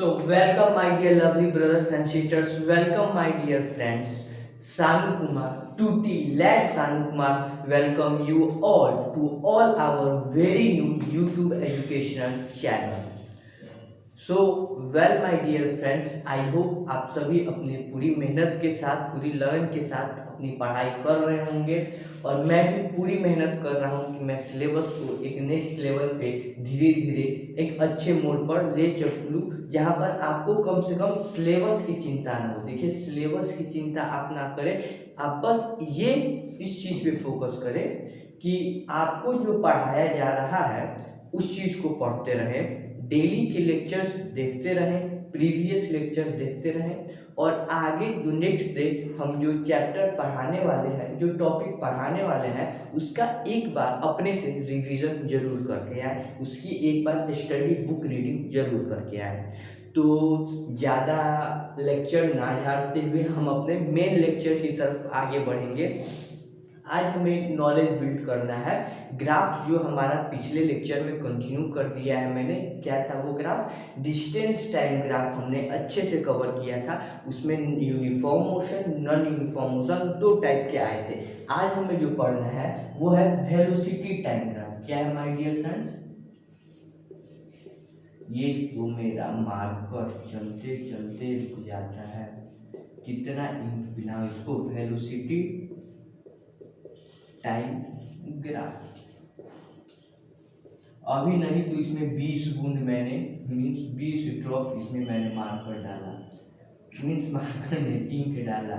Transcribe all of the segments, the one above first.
So, welcome, my dear lovely brothers and sisters. Welcome, my dear friends. Sanu Kumar, Tutti, lad Sanu Kumar, welcome you all to all our very new YouTube educational channel. So well my dear friends, I hope आप सभी अपनी पूरी मेहनत के साथ, पूरी लगन के साथ अपनी पढ़ाई कर रहे होंगे। और मैं भी पूरी मेहनत कर रहा हूँ कि मैं सिलेबस को एक नेक्स्ट लेवल पे धीरे धीरे एक अच्छे मोड पर ले चलूँ, जहाँ पर आपको कम से कम सिलेबस की चिंता ना हो। देखिए, सिलेबस की चिंता आप ना करें, आप बस ये इस चीज़ पे फोकस करें कि आपको जो पढ़ाया जा रहा है उस चीज़ को पढ़ते रहें, डेली के लेक्चर्स देखते रहें, प्रीवियस लेक्चर देखते रहें, और आगे जो नेक्स्ट डे हम जो चैप्टर पढ़ाने वाले हैं, जो टॉपिक पढ़ाने वाले हैं, उसका एक बार अपने से रिवीजन जरूर करके आए, उसकी एक बार स्टडी बुक रीडिंग जरूर करके आए। तो ज़्यादा लेक्चर ना झाड़ते हुए हम अपने मेन लेक्चर की तरफ आगे बढ़ेंगे। आज हमें नॉलेज बिल्ड करना है। ग्राफ जो हमारा पिछले लेक्चर में कंटिन्यू कर दिया है मैंने, क्या था वो ग्राफ? डिस्टेंस टाइम ग्राफ हमने अच्छे से कवर किया था। उसमें uniform motion, non uniform motion दो टाइप के आए थे। आज हमें जो पढ़ना है वो है वेलोसिटी टाइम ग्राफ। क्या है माय डियर फ्रेंड्स? ये तो मेरा मार्कर चलते चलते रुक जाता है, कितना इंक बिना इसको। वेलोसिटी टाइम ग्राफ अभी नहीं तो इसमें 20 बूंद मैंने मीन्स 20 ड्रॉप इसमें मैंने मार्कर डाला, मीन्स मार्कर ने इंक डाला,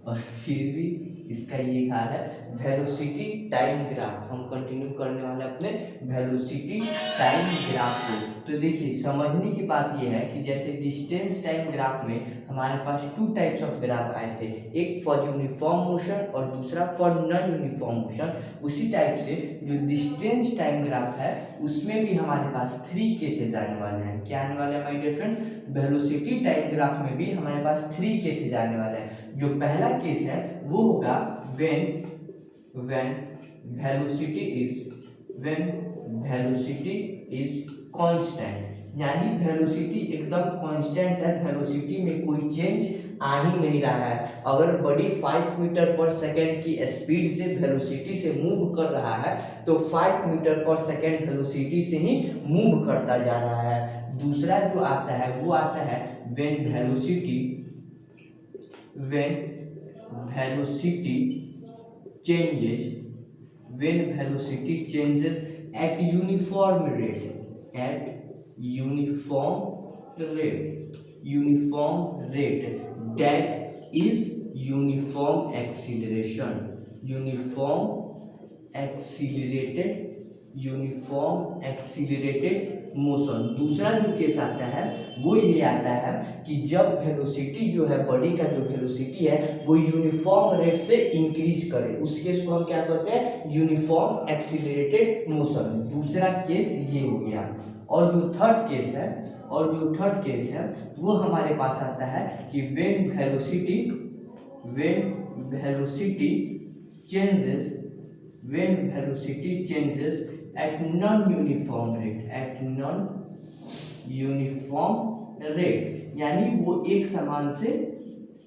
और फिर भी इसका ये हाल है। वेलोसिटी टाइम ग्राफ हम कंटिन्यू करने वाले अपने वेलोसिटी टाइम ग्राफ को। तो देखिए, समझने की बात ये है कि जैसे डिस्टेंस टाइम ग्राफ में हमारे पास टू टाइप्स ऑफ ग्राफ आए थे, एक फॉर यूनिफॉर्म मोशन और दूसरा फॉर नॉन यूनिफॉर्म मोशन। उसी टाइप से जो डिस्टेंस टाइम ग्राफ है उसमें भी हमारे पास 3 केसेस आने वाले हैं। क्या आने वाले हैं my dear friend? Velocity time graph में भी हमारे पास 3 केसेस आने वाले हैं। जो पहला केस है वो होगा when velocity is कांस्टेंट, यानी वेलोसिटी एकदम कांस्टेंट है, वेलोसिटी में कोई चेंज आ ही नहीं रहा है। अगर बॉडी 5 मीटर पर सेकेंड की स्पीड से वेलोसिटी से मूव कर रहा है तो 5 मीटर पर सेकेंड वेलोसिटी से ही मूव करता जा रहा है। दूसरा जो आता है वो आता है when velocity changes at uniform rate, that is uniform accelerated motion. दूसरा जो केस आता है वो ये आता है कि जब वेलोसिटी जो है, बॉडी का जो वेलोसिटी है वो यूनिफॉर्म रेट से इंक्रीज करे, उस केस को हम क्या कहते हैं? Uniform accelerated motion. दूसरा केस ये हो गया। और जो थर्ड केस है वो हमारे पास आता है कि when velocity changes at non-uniform rate, यानी वो एक समान से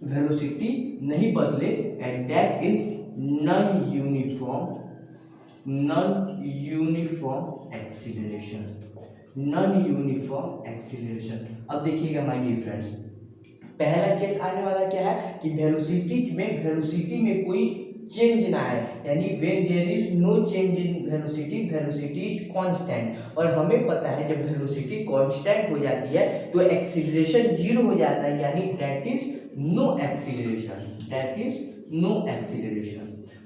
वेलोसिटी नहीं बदले, and that is non uniform acceleration. अब देखिएगा माय डियर फ्रेंड्स, पहला केस आने वाला क्या है कि वेलोसिटी में कोई चेंज ना आए, यानी when there is no change in velocity is constant। और हमें पता है जब वेलोसिटी कांस्टेंट हो जाती है तो एक्सीलरेशन 0 हो जाता है, यानी that is no acceleration।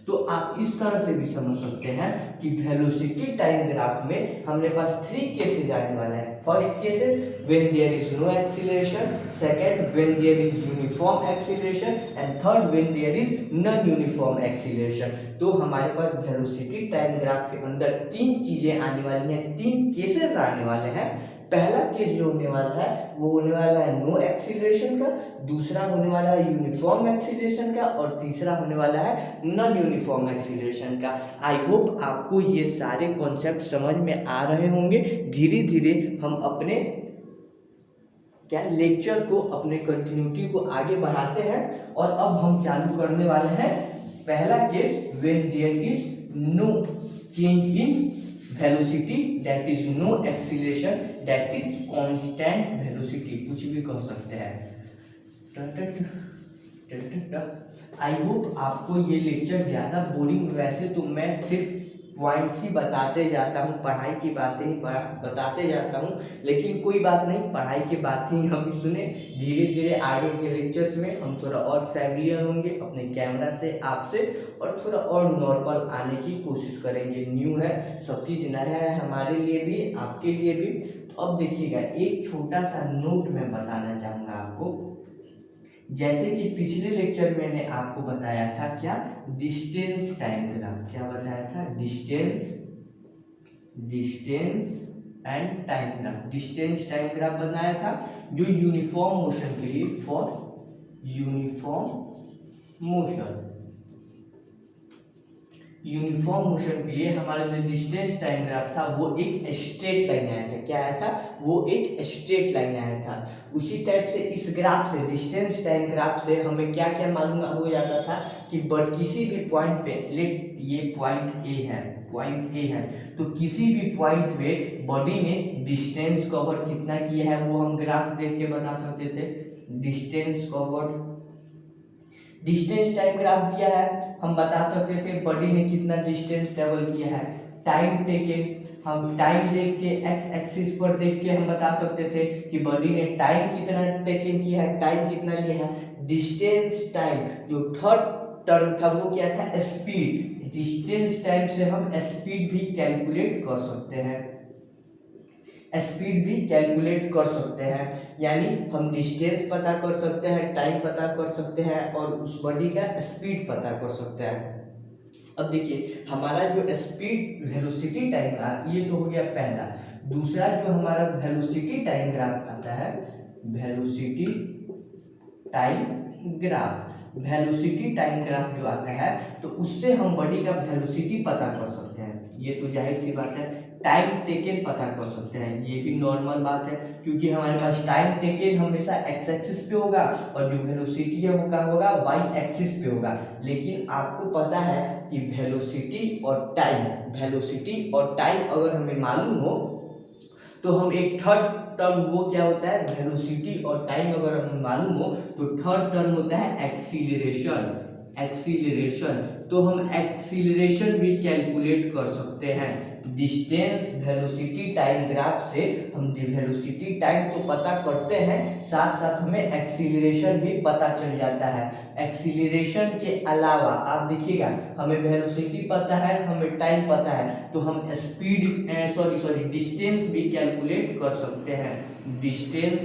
तो आप इस तरह से भी समझ सकते हैं कि वेलोसिटी टाइम ग्राफ में हमारे पास 3 केसेस आने वाला है। First cases when there is no acceleration, second when there is uniform acceleration, and third when there is non uniform acceleration। तो हमारे पास वेलोसिटी टाइम ग्राफ के अंदर 3 चीजें आने वाली हैं, 3 केसेस आने वाले हैं। पहला केस जो होने वाला है वो होने वाला है नो एक्सीलरेशन का, दूसरा होने वाला है यूनिफॉर्म एक्सीलरेशन का, और तीसरा होने वाला है नॉन यूनिफॉर्म एक्सीलरेशन का। आई होप आपको ये सारे कॉन्सेप्ट समझ में आ रहे होंगे। धीरे धीरे हम अपने क्या लेक्चर को, अपने कंटिन्यूटी को आगे बढ़ाते हैं। और अब हम चालू करने वाले हैं पहला case, when there is no change in velocity, that is no acceleration, that is constant velocity, कुछ भी कह सकते हैं। आई होप आपको ये लेक्चर ज़्यादा बोरिंग, वैसे तो मैं सिर्फ पॉइंट्स ही बताते जाता हूँ, पढ़ाई की बातें ही बताते जाता हूँ, लेकिन कोई बात नहीं, पढ़ाई की बात ही हम सुने। धीरे धीरे आगे के लेक्चर्स में हम थोड़ा और फैमिलियर होंगे अपने कैमरा से, आपसे, और थोड़ा और नॉर्मल आने की कोशिश करेंगे। न्यू है, सब चीज़ नया है हमारे लिए भी, आपके लिए भी। तो अब देखिएगा, एक छोटा सा नोट मैं बताना चाहूँगा आपको। जैसे कि पिछले लेक्चर मैंने आपको बताया था क्या, डिस्टेंस टाइम ग्राफ, क्या बताया था, distance and time graph, distance time graph बनाया था, जो यूनिफॉर्म मोशन के लिए, फॉर यूनिफॉर्म मोशन के लिए हमारा जो डिस्टेंस टाइम ग्राफ था वो एक स्ट्रेट लाइन आया था। क्या आया था, वो एक स्ट्रेट लाइन आया था। उसी टाइप से इस ग्राफ से, डिस्टेंस टाइम ग्राफ से हमें क्या क्या मालूम हो जाता था कि किसी भी पॉइंट पे, लेट ये पॉइंट ए है, तो किसी भी पॉइंट पे बॉडी ने डिस्टेंस कवर कितना किया है वो हम ग्राफ देख के बता सकते थे। डिस्टेंस टाइम ग्राफ दिया है, हम बता सकते थे बॉडी ने कितना डिस्टेंस ट्रेवल किया है। टाइम टेकन, हम टाइम देख के एक्स एक्सिस पर देख के हम बता सकते थे कि बॉडी ने टाइम कितना टेकन किया है, टाइम कितना लिया है। डिस्टेंस टाइम, जो थर्ड टर्म था वो क्या था, स्पीड। डिस्टेंस टाइम से हम स्पीड भी कैलकुलेट कर सकते हैं, यानी हम डिस्टेंस पता कर सकते हैं, टाइम पता कर सकते हैं, और उस बॉडी का स्पीड पता कर सकते हैं। अब देखिए, हमारा जो स्पीड वेलोसिटी टाइम ग्राफ, ये तो हो गया पहला। दूसरा जो हमारा वेलोसिटी टाइम ग्राफ आता है, वेलोसिटी टाइम ग्राफ जो आता है, तो उससे हम बॉडी का वेलोसिटी पता कर सकते हैं। ये तो जाहिर सी बात है, टाइम टेकन पता कर सकते हैं, ये भी नॉर्मल बात है, क्योंकि हमारे पास टाइम टेकन हमेशा एक्स एक्सिस पे होगा और जो वेलोसिटी है वो कहाँ होगा, वाई एक्सिस पे होगा। लेकिन आपको पता है कि वेलोसिटी और टाइम अगर हमें मालूम हो तो हम एक थर्ड टर्म, वो क्या होता है, वेलोसिटी और टाइम अगर हमें मालूम हो तो थर्ड टर्म होता है एक्सीलरेशन। तो हम एक्सीलरेशन भी कैलकुलेट कर सकते हैं। डिस्टेंस वेलोसिटी टाइम ग्राफ से हम वेलोसिटी टाइम तो पता करते हैं, साथ साथ हमें एक्सीलरेशन भी पता चल जाता है। एक्सीलरेशन के अलावा आप देखिएगा, हमें वेलोसिटी पता है, हमें टाइम पता है, तो हम डिस्टेंस भी कैलकुलेट कर सकते हैं। डिस्टेंस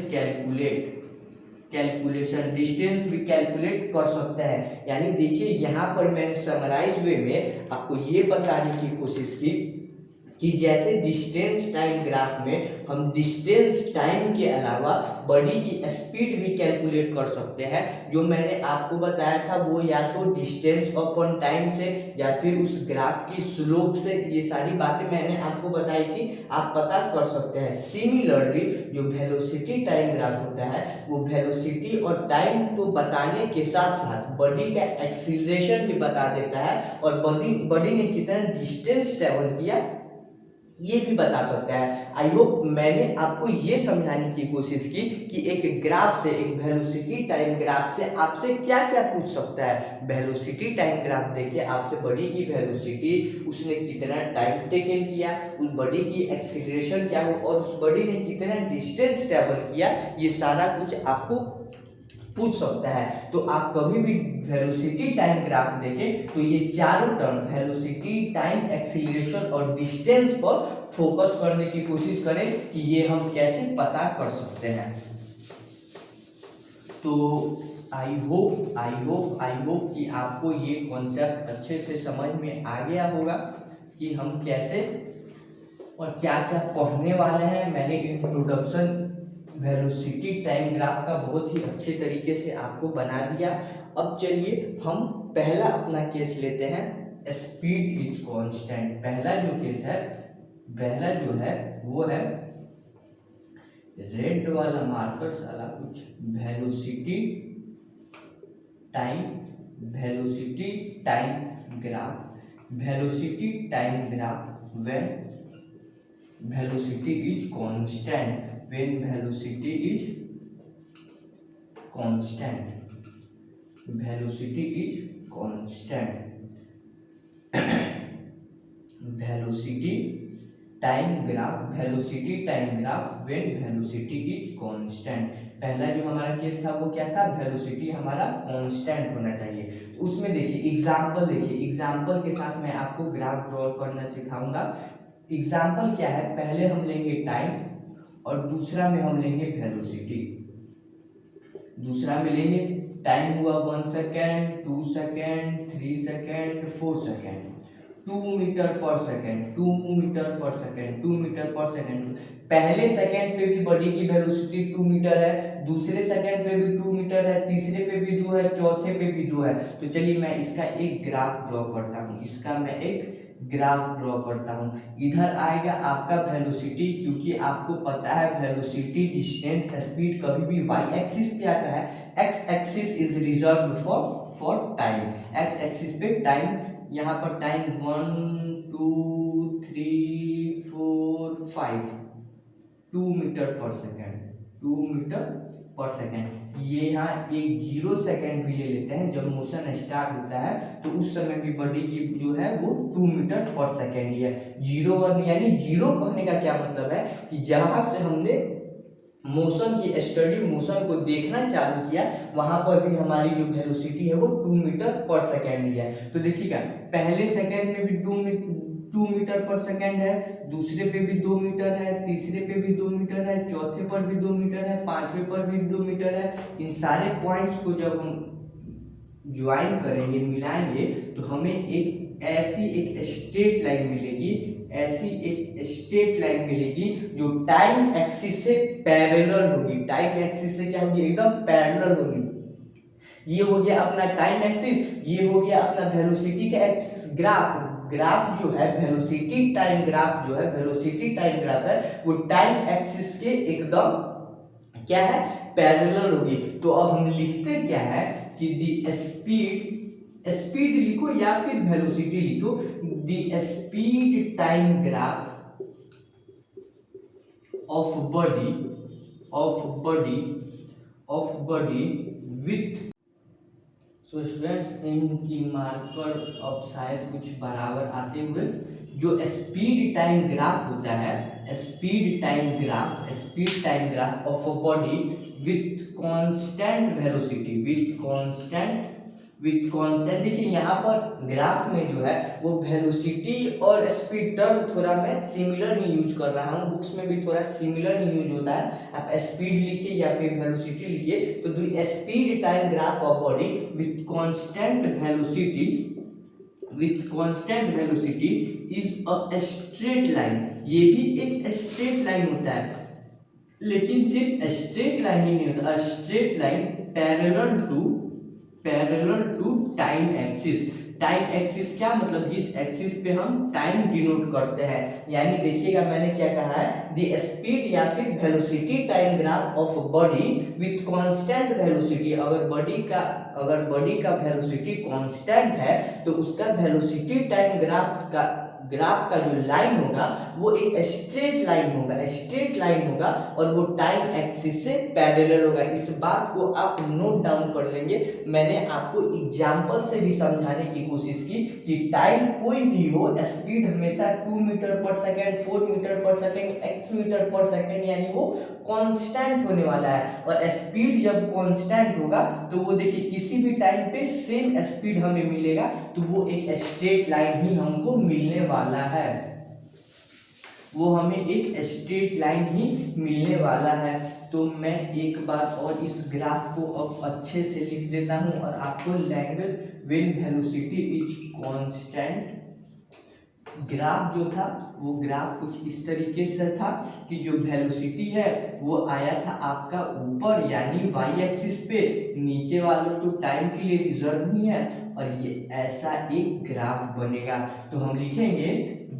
भी कैलकुलेट कर सकते हैं। यानी देखिए, यहाँ पर मैंने समराइज वे में आपको ये बताने की कोशिश की कि जैसे डिस्टेंस टाइम ग्राफ में हम डिस्टेंस टाइम के अलावा बॉडी की स्पीड भी कैलकुलेट कर सकते हैं। जो मैंने आपको बताया था वो या तो डिस्टेंस अपॉन टाइम से या फिर उस ग्राफ की स्लोप से, ये सारी बातें मैंने आपको बताई थी, आप पता कर सकते हैं। सिमिलरली जो वेलोसिटी टाइम ग्राफ होता है वो वेलोसिटी और टाइम को बताने के साथ साथ बॉडी का एक्सीलरेशन भी बता देता है, और बॉडी ने कितना डिस्टेंस ट्रेवल किया ये भी बता सकता है। आई होप मैंने आपको ये समझाने की कोशिश की कि एक ग्राफ से, एक वेलोसिटी टाइम ग्राफ से आपसे क्या क्या पूछ सकता है। वेलोसिटी टाइम ग्राफ देखिए, आपसे बॉडी की वेलोसिटी, उसने कितना टाइम टेकन किया, उस बॉडी की एक्सीलरेशन क्या हो, और उस बॉडी ने कितना डिस्टेंस ट्रेवल किया, ये सारा कुछ आपको पूछ सकता है। तो आप कभी भी वेलोसिटी टाइम ग्राफ देखें तो ये चारों टर्म, वेलोसिटी, टाइम, एक्सीलरेशन और डिस्टेंस पर फोकस करने की कोशिश करें कि ये हम कैसे पता कर सकते हैं। तो आई होप कि आपको ये कॉन्सेप्ट अच्छे से समझ में आ गया होगा कि हम कैसे और क्या क्या पढ़ने वाले हैं। मैंने इंट्रोडक्शन वेलोसिटी टाइम ग्राफ का बहुत ही अच्छे तरीके से आपको बना दिया। अब चलिए हम पहला अपना केस लेते हैं, स्पीड इज कांस्टेंट। पहला जो केस है, वो है रेड वाला मार्कर साला कुछ velocity time graph, velocity time graph when velocity is constant, when velocity is constant velocity time graph when velocity is constant। पहला जो हमारा केस था वो क्या था, वेलोसिटी हमारा कांस्टेंट होना चाहिए। तो उसमें देखिए एग्जांपल के साथ मैं आपको ग्राफ ड्रॉ करना सिखाऊंगा। एग्जाम्पल क्या है, पहले हम लेंगे टाइम और दूसरा में हम लेंगे वेलोसिटी। दूसरा में लेंगे टाइम हुआ 1 second, 2 second, 3 second, 4 second, 2 metre per second, 2 metre per second, 2 metre per second. पहले सेकेंड पे भी बॉडी की वेलोसिटी 2 मीटर है, दूसरे सेकेंड पे भी 2 मीटर है, तीसरे पे भी 2 है, चौथे पे भी 2 है। तो चलिए मैं इसका एक ग्राफ ड्रॉ करता हूँ, इधर आएगा आपका वेलोसिटी, क्योंकि आपको पता है वेलोसिटी डिस्टेंस स्पीड कभी भी वाई एक्सिस पे आता है, x axis is reserved for time. X axis पे टाइम, यहाँ पर टाइम 1 2 3 4 5, 2 मीटर पर सेकेंड। ये यहाँ एक 0 सेकेंड भी ले लेते हैं, जब मोशन स्टार्ट होता है तो उस समय भी बॉडी की जो है वो 2 मीटर पर सेकेंड ही है। 0 यानी 0 कहने का क्या मतलब है कि जहां से हमने मोशन को देखना चालू किया, वहां पर भी हमारी जो वेलोसिटी है वो 2 मीटर पर सेकेंड ही है। तो देखिएगा पहले सेकेंड में भी 2 मीटर पर सेकेंड है, दूसरे पे भी 2 मीटर है, तीसरे पे भी 2 मीटर है, चौथे पर भी 2 मीटर है, पांचवे पर भी 2 मीटर है। इन सारे पॉइंट्स को जब हम ज्वाइन करेंगे, मिलाएंगे, तो हमें ऐसी एक स्ट्रेट लाइन मिलेगी जो टाइम एक्सिस से पैरेलल होगी। टाइम एक्सिस से क्या होगी, एकदम पैरेलल होगी। ये हो गया अपना टाइम एक्सिस, ये हो गया अपना वेलोसिटी का एक्सिस। ग्राफ जो है वेलोसिटी टाइम ग्राफ है, वो टाइम एक्सिस के एकदम क्या है, पैरेलल होगी। तो अब हम लिखते क्या है कि दी स्पीड लिखो या फिर वेलोसिटी लिखो, the speed time graph of body with. So students, इनकी मार्कर अब शायद कुछ बराबर आते हुए, जो स्पीड टाइम ग्राफ होता है, speed time graph of a body with constant velocity, with constant. देखिए यहाँ पर ग्राफ में जो है वो वेलोसिटी और स्पीड टर्म थोड़ा मैं सिमिलर नहीं यूज कर रहा हूँ, बुक्स में भी थोड़ा सिमिलर नहीं यूज होता है। आप स्पीड लिखिए या फिर वेलोसिटी लिखिए। तो speed time graph of body with constant velocity is a straight line. ये भी एक स्ट्रेट लाइन होता है, लेकिन सिर्फ स्ट्रेट लाइन ही नहीं होता, straight line parallel to time axis क्या मतलब, जिस एक्सिस पे हम टाइम डिनोट करते हैं। यानी देखिएगा मैंने क्या कहा है, द स्पीड या फिर velocity time graph of body with constant velocity. अगर बॉडी का वेलोसिटी कांस्टेंट है तो उसका वेलोसिटी टाइम ग्राफ का जो लाइन होगा वो एक स्ट्रेट लाइन होगा और वो टाइम एक्सिस से पैरेलल होगा। इस बात को आप नोट डाउन कर लेंगे। मैंने आपको एग्जांपल से भी समझाने की कोशिश की कि टाइम कोई भी हो, स्पीड हमेशा 2 metre per second, 4 metre per second, x metre per second, यानी वो कांस्टेंट होने वाला है। और स्पीड जब कांस्टेंट होगा तो वो देखिए किसी भी टाइम पे सेम स्पीड हमें मिलेगा, तो वो एक स्ट्रेट लाइन ही हमको मिलने वाला है, तो मैं एक बार और इस ग्राफ को अब अच्छे से लिख देता हूं और आपको language when velocity is constant. Graph जो था वो ग्राफ कुछ इस तरीके से था कि जो वेलोसिटी है वो आया था आपका ऊपर यानी वाई एक्सिस पे, नीचे वालों तो टाइम के लिए रिजर्व नहीं है, और ये ऐसा एक ग्राफ बनेगा। तो हम लिखेंगे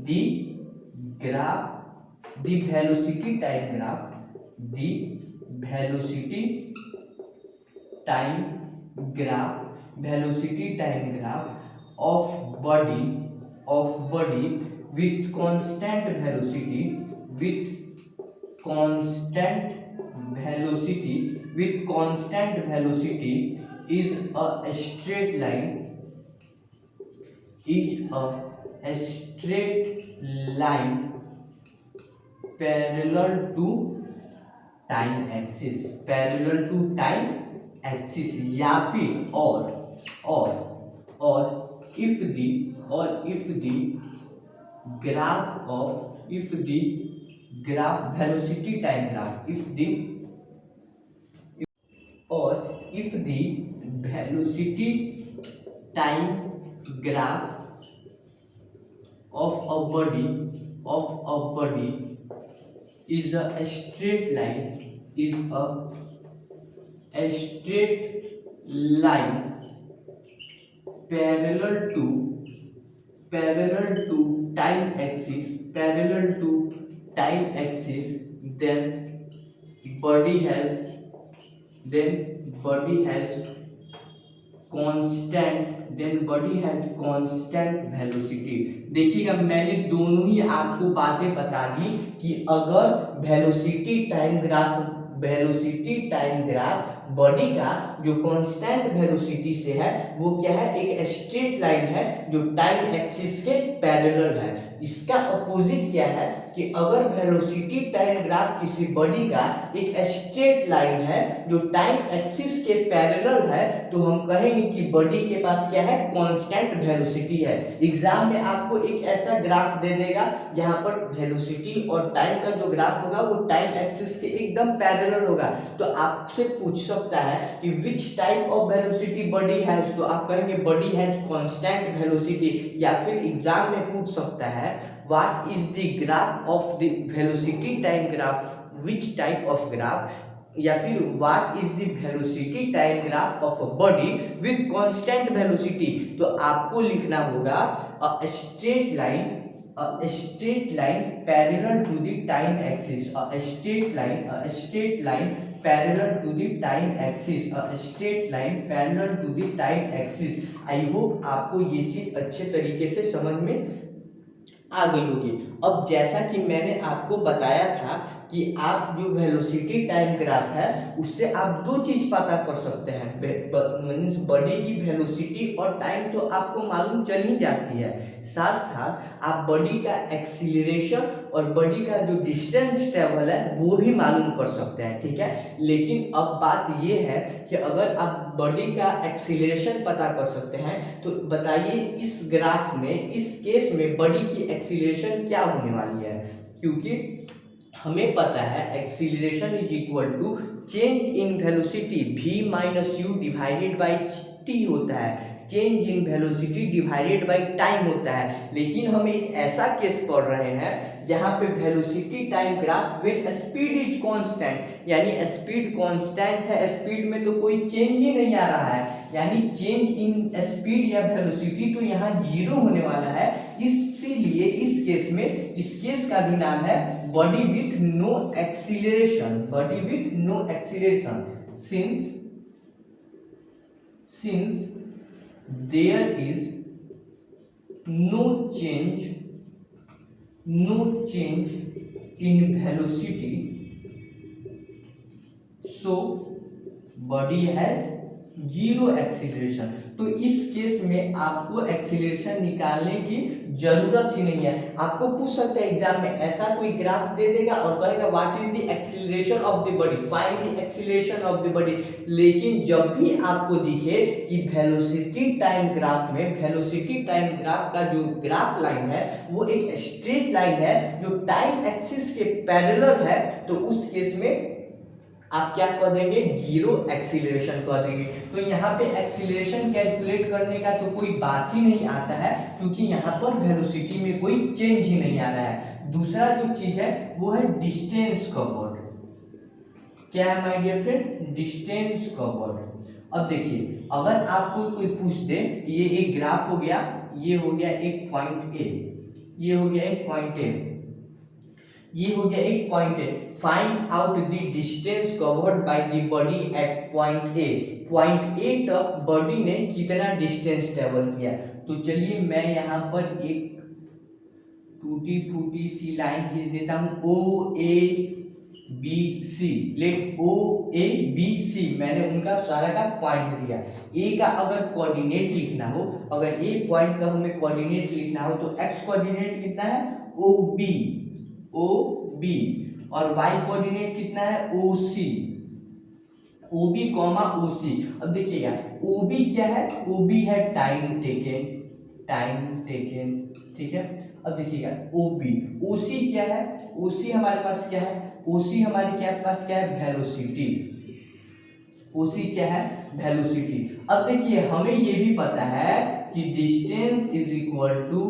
the velocity time graph the velocity time graph of body with constant velocity is a straight line parallel to time axis या फिर और if the graph velocity time graph if the velocity time graph of a body is a straight line parallel to time axis then body has constant velocity. देखिएगा मैंने दोनों ही आपको बातें बता दी कि अगर वेलोसिटी टाइम ग्राफ बॉडी का जो कांस्टेंट वेलोसिटी से है वो क्या है, एक स्ट्रेट लाइन है जो टाइम एक्सिस के पैरेलल है। इसका अपोजिट क्या है कि अगर वेलोसिटी टाइम ग्राफ किसी बॉडी का एक स्ट्रेट लाइन है जो टाइम एक्सिस के पैरेलल है तो हम कहेंगे कि बॉडी के पास क्या है, कांस्टेंट वेलोसिटी है। एग्जाम में आपको एक ऐसा ग्राफ दे देगा जहां पर वेलोसिटी और टाइम का जो ग्राफ होगा वो टाइम एक्सिस के एकदम पैरेलल होगा, तो आपसे पूछ सकता है कि विच type of velocity body has, तो आप कहेंगे बॉडी हैज कांस्टेंट वेलोसिटी। या फिर एग्जाम में पूछ सकता है what is the graph of the velocity time graph, which type of graph, या फिर what is the velocity time graph of a body with constant velocity. तो आपको लिखना होगा a straight line parallel to the time axis, a straight line parallel to the time axis। I hope आपको ये चीज अच्छे तरीके से समझ में आ गई होगी। अब जैसा कि मैंने आपको बताया था कि आप जो वेलोसिटी टाइम ग्राफ है उससे आप दो चीज पता कर सकते हैं, मीन्स बॉडी की वेलोसिटी और टाइम तो आपको मालूम चल ही जाती है, साथ साथ आप बॉडी का एक्सीलरेशन और बॉडी का जो डिस्टेंस ट्रेवल है वो भी मालूम कर सकते हैं, ठीक है। लेकिन अब बात ये है कि अगर आप बॉडी का एक्सीलरेशन पता कर सकते हैं तो बताइए इस ग्राफ में, इस केस में बॉडी की एक्सीलरेशन क्या होने वाली है, क्योंकि हमें पता है acceleration is equal to change in velocity v minus u divided by t होता है, change in velocity divided by time होता है। लेकिन हम एक ऐसा केस पढ़ रहे हैं जहां पे velocity time graph when speed is constant, यानी स्पीड कांस्टेंट है, स्पीड में तो कोई चेंज ही नहीं आ रहा है, यानी चेंज इन स्पीड या वेलोसिटी तो यहाँ जीरो होने वाला है। इसीलिए इस केस का भी नाम है body with no acceleration, since there is no change in velocity, so body has zero acceleration. तो इस केस में आपको एक्सीलरेशन निकालने की जरूरत ही नहीं है। आपको पूछ सकते हैं एग्जाम में, ऐसा कोई ग्राफ दे देगा और कहेगा what is the acceleration of the body, find the acceleration of the body. लेकिन जब भी आपको दिखे कि वेलोसिटी टाइम ग्राफ का जो ग्राफ लाइन है वो एक स्ट्रेट लाइन है जो टाइम एक्सिस के पैरेलल है, तो उस केस में आप क्या कर देंगे, जीरो एक्सीलरेशन कर देंगे। तो यहाँ पे एक्सीलरेशन कैलकुलेट करने का तो कोई बात ही नहीं आता है, क्योंकि यहाँ पर वेलोसिटी में कोई चेंज ही नहीं आ रहा है। दूसरा जो चीज है वो है डिस्टेंस कवर्ड। क्या है my dear friend, distance covered. अब देखिए अगर आपको कोई पूछ दे, ये एक ग्राफ हो गया, ये हो गया एक पॉइंट ए, ये हो गया एक पॉइंट ए, ये हो गया एक पॉइंट है। Find out the distance covered by the body at point A. Point A तक बॉडी ने कितना डिस्टेंस ट्रेवल किया। तो चलिए मैं यहाँ पर एक टूटी फूटी सी लाइन खींच देता हूँ, O A B C. Let O A B C, मैंने उनका सारा का पॉइंट दिया। ए का अगर कोऑर्डिनेट लिखना हो, अगर ए पॉइंट का हमें कोऑर्डिनेट लिखना हो तो एक्स कोऑर्डिनेट कितना है, ओ बी, ओ बी, और वाई कोऑर्डिनेट कितना है, ओ सी, ओ बी कॉमा ओ सी। अब देखिएगा ओ बी क्या है, ओ बी है टाइम टेकन, टाइम टेकन, ठीक है। अब देखिएगा ओ बी, ओ सी क्या है, ओ सी हमारे पास क्या है, ओ सी हमारे क्या पास क्या है, वेलोसिटी। ओ सी क्या है, वेलोसिटी। अब देखिए हमें ये भी पता है कि distance is equal to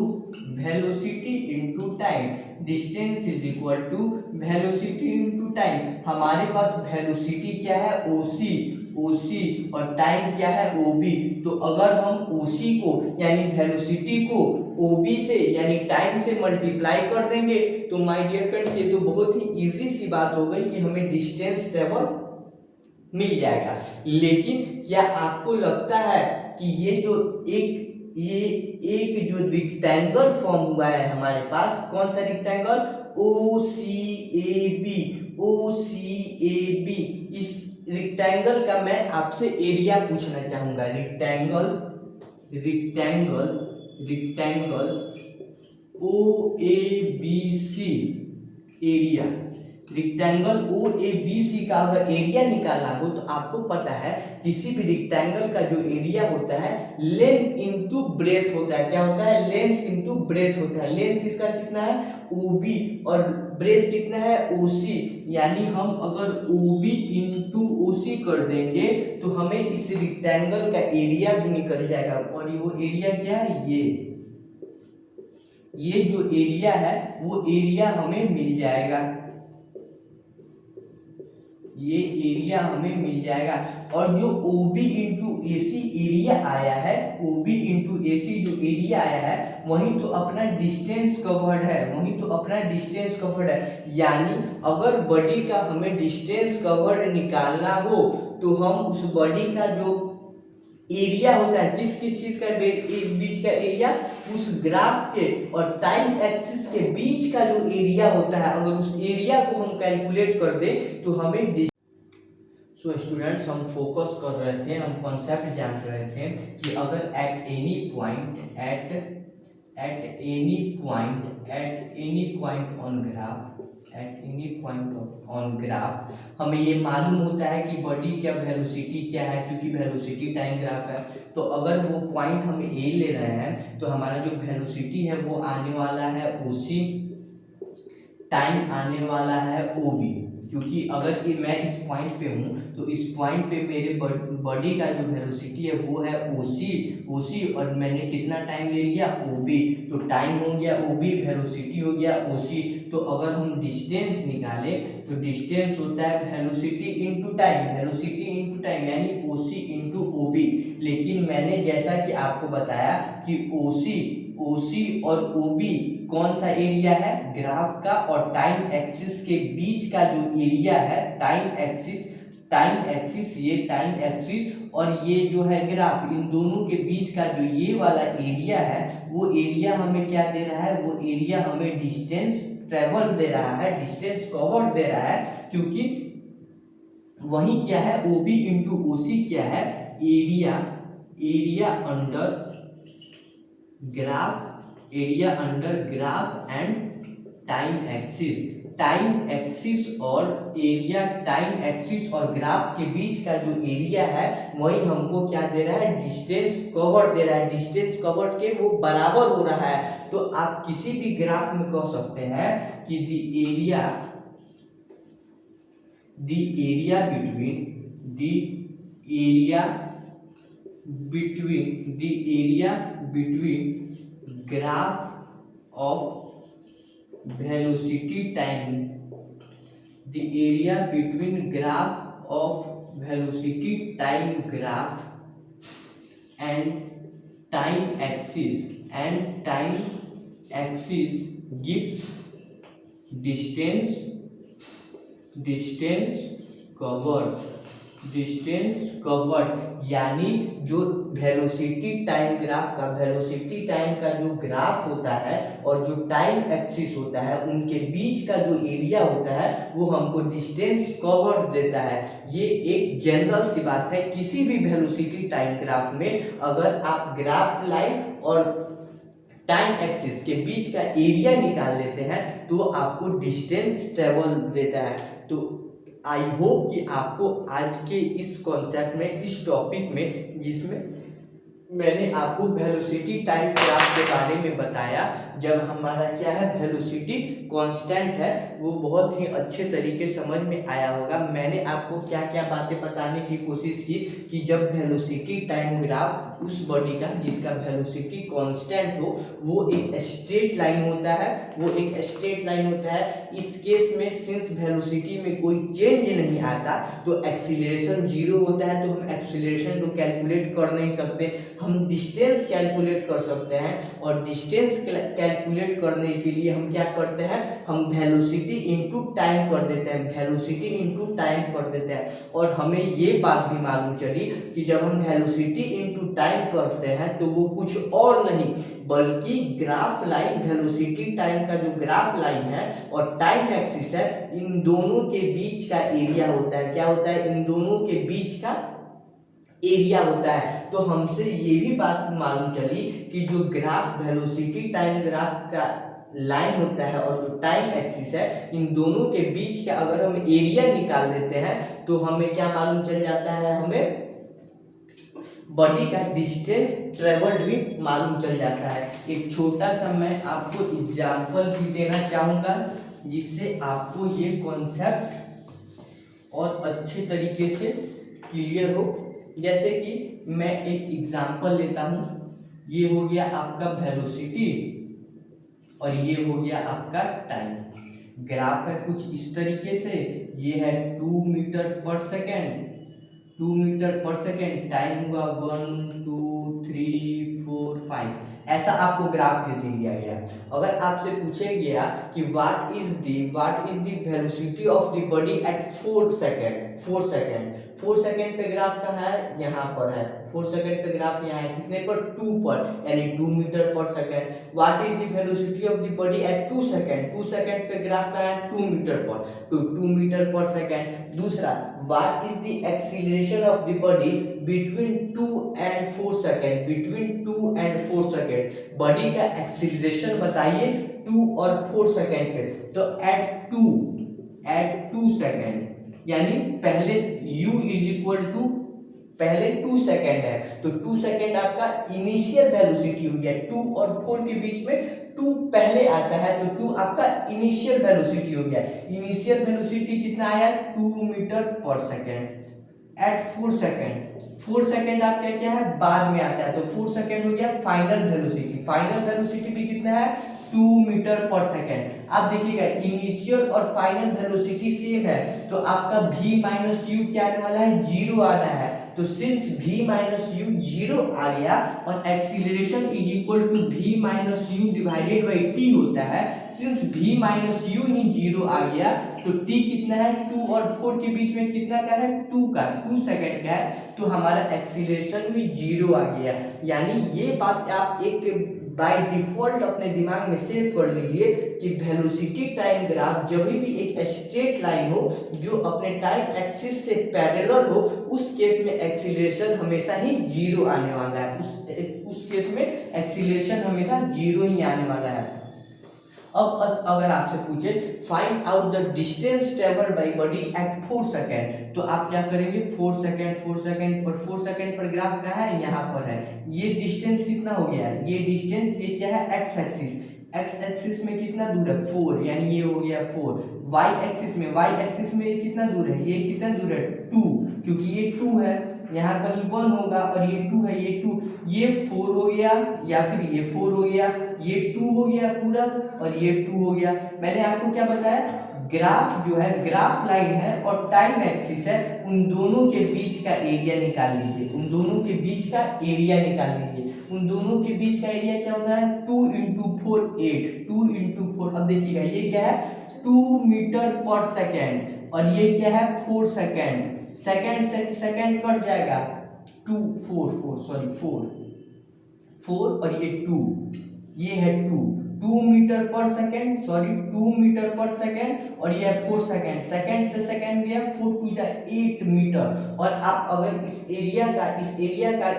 velocity into time, distance is equal to velocity into time. हमारे पास वेलोसिटी क्या है, ओ सी, ओ सी, और टाइम क्या है, ओ बी। तो अगर हम ओ सी को यानी वेलोसिटी को ओ बी से यानी टाइम से मल्टीप्लाई कर देंगे तो माय डियर फ्रेंड्स ये तो बहुत ही इजी सी बात हो गई कि हमें डिस्टेंस ट्रेवल मिल जाएगा। लेकिन क्या आपको लगता है कि ये जो एक जो रेक्टेंगल फॉर्म हुआ है हमारे पास, कौन सा rectangle, O C A B, O C A B, इस रेक्टेंगल का मैं आपसे एरिया पूछना चाहूंगा। Rectangle, rectangle, rectangle O A B C area, rectangle O A B C का अगर एरिया निकालना हो तो आपको पता है किसी भी रेक्टेंगल का जो एरिया होता है लेंथ इनटू ब्रेथ होता है। क्या होता है, लेंथ इनटू ब्रेथ होता है। लेंथ इसका कितना है, ओ बी, और ब्रेथ कितना है, ओ सी। यानी हम अगर ओ बी इंटू ओ सी कर देंगे तो हमें इस रेक्टेंगल का एरिया भी निकल जाएगा। और वो एरिया क्या है, ये जो एरिया है वो एरिया हमें मिल जाएगा, ये एरिया हमें मिल जाएगा। और जो OB इंटू ए सी एरिया आया है, OB इंटू ए सी जो एरिया आया है वही तो अपना डिस्टेंस कवर्ड है, वही तो अपना डिस्टेंस कवर्ड है। यानी अगर बॉडी का हमें डिस्टेंस कवर्ड निकालना हो तो हम उस बॉडी का जो एरिया होता है, किस किस चीज का बीच का एरिया, उस ग्राफ के और टाइम एक्सिस के बीच का जो एरिया होता है, अगर उस एरिया को हम कैलकुलेट कर दे तो हमें सो स्टूडेंट्स हम फोकस कर रहे थे, हम कॉन्सेप्ट जान रहे थे कि अगर at any point on graph हमें ये मालूम होता है कि बॉडी का वेलोसिटी क्या है, क्योंकि वेलोसिटी टाइम ग्राफ है। तो अगर वो पॉइंट हम ए ले रहे हैं तो हमारा जो वेलोसिटी है वो आने वाला है ओ सी, टाइम आने वाला है ओ बी। क्योंकि अगर कि मैं इस पॉइंट पे हूँ तो इस पॉइंट पे मेरे बॉडी का जो वेलोसिटी है वो है ओ सी, और मैंने कितना टाइम ले लिया, ओ बी। तो टाइम हो गया ओ बी, वेलोसिटी हो गया ओ सी। तो अगर हम डिस्टेंस निकालें तो डिस्टेंस होता है velocity into time, velocity into time यानी ओ सी इंटू ओ बी। लेकिन मैंने जैसा कि आपको बताया कि ओ सी और ओ बी कौन सा एरिया है, ग्राफ का और टाइम एक्सिस के बीच का जो एरिया है, टाइम एक्सिस, ये टाइम एक्सिस और ये जो है ग्राफ, इन दोनों के बीच का जो ये वाला एरिया है वो एरिया हमें क्या दे रहा है, वो एरिया हमें डिस्टेंस ट्रेवल दे रहा है, डिस्टेंस कवर्ड दे रहा है। क्योंकि वही क्या है, ओ बी इंटू ओ सी क्या है, area under graph, area under graph and time axis. Time axis और एरिया, टाइम एक्सिस और ग्राफ के बीच का जो एरिया है वही हमको क्या दे रहा है, डिस्टेंस कवर्ड दे रहा है। डिस्टेंस कवर्ड के वो बराबर हो रहा है। तो आप किसी भी ग्राफ में कह सकते हैं कि the area between graph of velocity time, the area between graph of velocity time graph and time axis gives distance distance covered distance covered यानी जो वेलोसिटी टाइम का जो ग्राफ होता है और जो टाइम एक्सिस होता है उनके बीच का जो एरिया होता है वो हमको डिस्टेंस कवर्ड देता है। ये एक जनरल सी बात है, किसी भी वेलोसिटी टाइम ग्राफ में अगर आप ग्राफ लाइन और टाइम एक्सिस के बीच का एरिया निकाल लेते हैं तो आपको डिस्टेंस ट्रेवल देता है। तो आई होप कि आपको आज के इस कॉन्सेप्ट में, इस टॉपिक में, जिसमें मैंने आपको वेलोसिटी टाइम ग्राफ के बारे में बताया, जब हमारा क्या है वेलोसिटी कांस्टेंट है, वो बहुत ही अच्छे तरीके समझ में आया होगा। मैंने आपको क्या क्या बातें बताने की कोशिश की कि जब वेलोसिटी टाइम ग्राफ उस बॉडी का जिसका वेलोसिटी कांस्टेंट हो वो एक स्ट्रेट लाइन होता है, इस केस में सिंस वेलोसिटी में कोई चेंज नहीं आता तो एक्सीलरेशन जीरो होता है, तो हम एक्सीलरेशन को कैलकुलेट कर नहीं सकते, हम डिस्टेंस कैलकुलेट कर सकते हैं। और डिस्टेंस कैलकुलेट करने के लिए हम क्या करते हैं, हम वेलोसिटी इनटू टाइम कर देते हैं। और हमें ये बात भी मालूम चली कि जब हम वेलोसिटी इनटू टाइम करते हैं तो वो कुछ और नहीं बल्कि ग्राफ लाइन, वेलोसिटी टाइम का जो ग्राफ लाइन है और टाइम एक्सिस है, इन दोनों के बीच का एरिया होता है। क्या होता है, इन दोनों के बीच का एरिया होता है। तो हमसे ये भी बात मालूम चली कि जो ग्राफ वेलोसिटी टाइम ग्राफ का लाइन होता है और जो टाइम एक्सिस है, इन दोनों के बीच का अगर हम एरिया निकाल देते हैं तो हमें क्या मालूम चल जाता है, हमें बॉडी का डिस्टेंस ट्रेवल्ड भी मालूम चल जाता है। एक छोटा सा मैं आपको एग्जांपल भी देना चाहूँगा जिससे आपको ये कॉन्सेप्ट और अच्छे तरीके से क्लियर हो। जैसे कि मैं एक एग्जांपल लेता हूँ, ये हो गया आपका वेलोसिटी और ये हो गया आपका टाइम। ग्राफ है कुछ इस तरीके से, ये है 2 मीटर पर सेकेंड, टाइम हुआ 1 2 3 4 5, ऐसा आपको ग्राफ दे दिया गया। अगर आपसे पूछे गया कि what is the velocity of the body at 4 second पे ग्राफ कहाँ है, यहाँ पर है। 4 सेकेंड पे ग्राफ यहाँ है, कितने पर, 2 पर, यानी 2 metre per second. What is the velocity of the body at 2 second पे ग्राफ कहाँ है, 2 मीटर पर, तो 2 मीटर पर सेकेंड। दूसरा, what is the acceleration of the body between 2 and 4 second, body का एक्सीलरेशन बताइए 2 और 4 सेकेंड पे। तो एट 2 सेकेंड, यानी पहले u इज इक्वल टू, पहले 2 सेकेंड है तो 2 सेकेंड आपका इनिशियल वेलोसिटी हो गया। 2 और 4 के बीच में 2 पहले आता है तो 2 आपका इनिशियल वेलोसिटी हो गया। इनिशियल वेलोसिटी कितना आया, 2 metre per second. Eight 4 second आपका क्या है, बाद में आता है, तो 4 सेकेंड हो गया फाइनल वेलोसिटी भी कितना है, 2 मीटर पर सेकेंड। आप देखिएगा इनिशियल और फाइनल वेलोसिटी सेम है तो आपका v माइनस यू क्या आने वाला है, 0 आना है। तो सिंस v माइनस यू 0 आ गया और acceleration is equal to v minus u divided by t होता है, सिंस v माइनस यू ही 0 आ गया तो t कितना है, 2 और 4 के बीच में कितना का है, 2 सेकेंड का है, तो हमारा एक्सीलरेशन भी 0 आ गया। यानी ये बात आप एक बाय डिफॉल्ट अपने दिमाग में सेव कर लीजिए कि वेलोसिटी टाइम ग्राफ जब भी एक स्ट्रेट लाइन हो जो अपने टाइम एक्सिस से पैरेलल हो, उस केस में एक्सीलरेशन हमेशा ही 0 आने वाला है। उस केस में एक्सीलरेशन हमेशा 0 ही आने वाला है। अब अगर आपसे पूछे find out the distance travelled by body at 4 second, तो आप क्या करेंगे, 4 सेकेंड पर ग्राफ कहाँ है, यहाँ पर है। ये डिस्टेंस कितना हो गया, ये डिस्टेंस, ये क्या है, एक्स एक्सिस में कितना दूर है, 4, यानी ये हो गया 4। वाई एक्सिस में ये कितना दूर है, ये कितना दूर है, 2, क्योंकि ये 2 है, यहाँ कहीं 1 होगा और ये 2 है, ये 2, ये 4 हो गया या फिर ये 4 हो गया, ये 2 हो गया पूरा और ये 2 हो गया। मैंने आपको क्या बताया, ग्राफ जो है, ग्राफ लाइन है और टाइम एक्सिस है, उन दोनों के बीच का एरिया निकाल लीजिए, उन दोनों के बीच का एरिया क्या होता है, 2 इंटू 4 8, 2 इंटू 4। अब देखिएगा ये क्या है, 2 मीटर पर सेकेंड, और ये क्या है 4 सेकेंड, सेकेंड से सेकेंड कट जाएगा, 4 और ये 2, ये है 2 metre per second, sorry 2 metre per second, और ये है 4 सेकेंड, सेकेंड से सेकेंड गया 4 टू जा 8 मीटर। और आप अगर इस एरिया का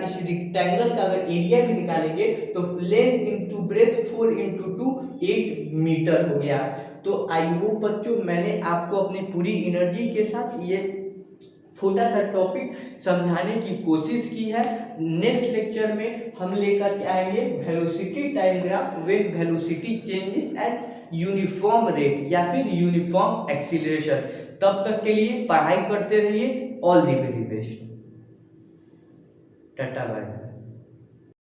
इस रेक्टेंगल का अगर एरिया भी निकालेंगे तो length into breadth 4 into 2 8 metre हो गया। तो आई होप बच्चों मैंने आपको अपनी पूरी एनर्जी के साथ ये छोटा सा टॉपिक समझाने की कोशिश की है। नेक्स्ट लेक्चर में हम लेकर के आएंगे velocity time graph when velocity change at uniform rate या फिर यूनिफॉर्म एक्सीलरेशन। तब तक के लिए पढ़ाई करते रहिए। All the very best. Tata bye.